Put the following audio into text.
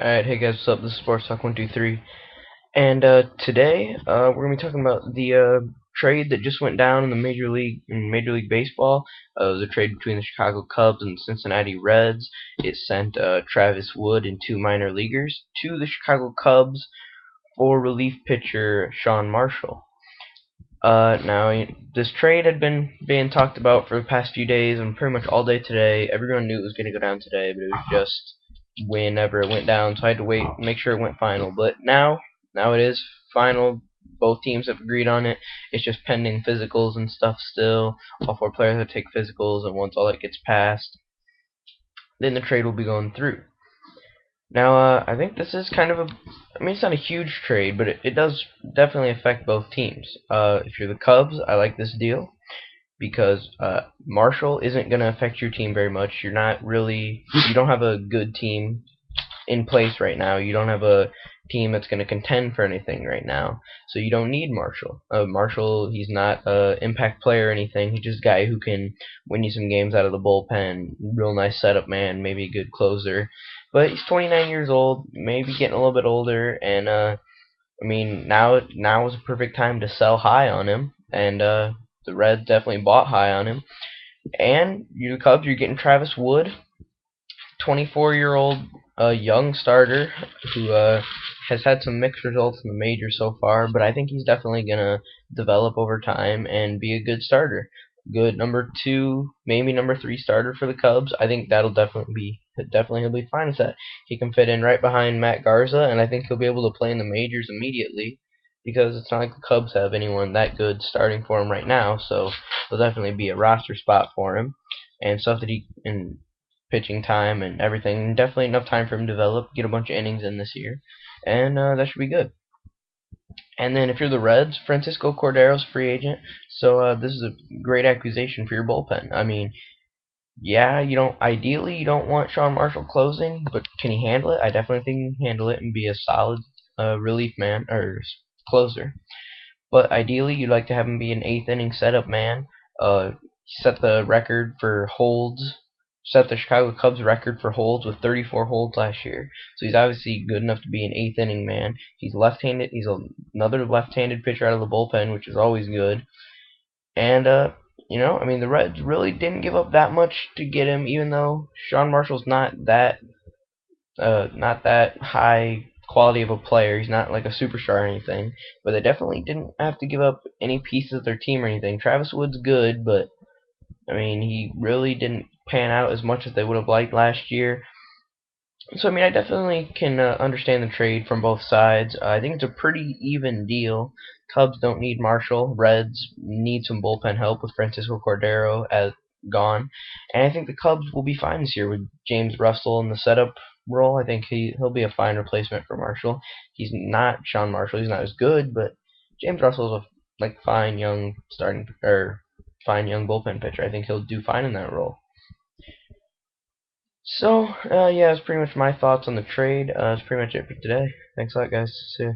Alright, hey guys, what's up? This is Sports Talk 123, and today we're gonna be talking about the trade that just went down in the Major League Baseball. It was a trade between the Chicago Cubs and Cincinnati Reds. It sent Travis Wood and two minor leaguers to the Chicago Cubs for relief pitcher Sean Marshall. Now this trade had been being talked about for the past few days and pretty much all day today. Everyone knew it was gonna go down today, but it was just whenever it went down, so I had to wait, make sure it went final. But now it is final. Both teams have agreed on it. It's just pending physicals and stuff still. All four players will take physicals, and once all that gets passed, then the trade will be going through. Now, I think this is kind of I mean, it's not a huge trade, but it does definitely affect both teams. If you're the Cubs, I like this deal because Marshall isn't going to affect your team very much. You don't have a good team in place right now. You don't have a team that's going to contend for anything right now, so you don't need Marshall. Marshall, he's not an impact player or anything. He's just a guy who can win you some games out of the bullpen. Real nice setup man, maybe a good closer. But he's 29 years old, maybe getting a little bit older, and I mean now is a perfect time to sell high on him, and the Reds definitely bought high on him. And you the Cubs, you're getting Travis Wood, 24-year-old young starter who has had some mixed results in the majors so far, but I think he's definitely gonna develop over time and be a good starter. Good number two, maybe number three starter for the Cubs. I think definitely he'll be fine with that. He can fit in right behind Matt Garza, and I think he'll be able to play in the majors immediately because it's not like the Cubs have anyone that good starting for him right now. So there'll definitely be a roster spot for him and stuff that he and pitching time and everything. Definitely enough time for him to develop, get a bunch of innings in this year, and that should be good. And then if you're the Reds, Francisco Cordero's free agent, so this is a great acquisition for your bullpen. I mean, yeah, ideally you don't want Sean Marshall closing, but can he handle it? I definitely think he can handle it and be a solid relief man or closer. But ideally, you'd like to have him be an eighth inning setup man. Set the record for holds. Set the Chicago Cubs record for holds with 34 holds last year. So he's obviously good enough to be an eighth inning man. He's left-handed. Another left-handed pitcher out of the bullpen, which is always good. And I mean, the Reds really didn't give up that much to get him, even though Sean Marshall's not that high quality of a player. He's not like a superstar or anything, but they definitely didn't have to give up any pieces of their team or anything. Travis Wood's good, but I mean, he really didn't pan out as much as they would have liked last year. So I mean, I definitely can understand the trade from both sides. I think it's a pretty even deal. Cubs don't need Marshall. Reds need some bullpen help with Francisco Cordero as gone, and I think the Cubs will be fine this year with James Russell in the setup role. I think he'll be a fine replacement for Marshall. He's not Sean Marshall. He's not as good, but James Russell's a fine young fine young bullpen pitcher. I think he'll do fine in that role. So, yeah, that's pretty much my thoughts on the trade. That's pretty much it for today. Thanks a lot, guys. See ya.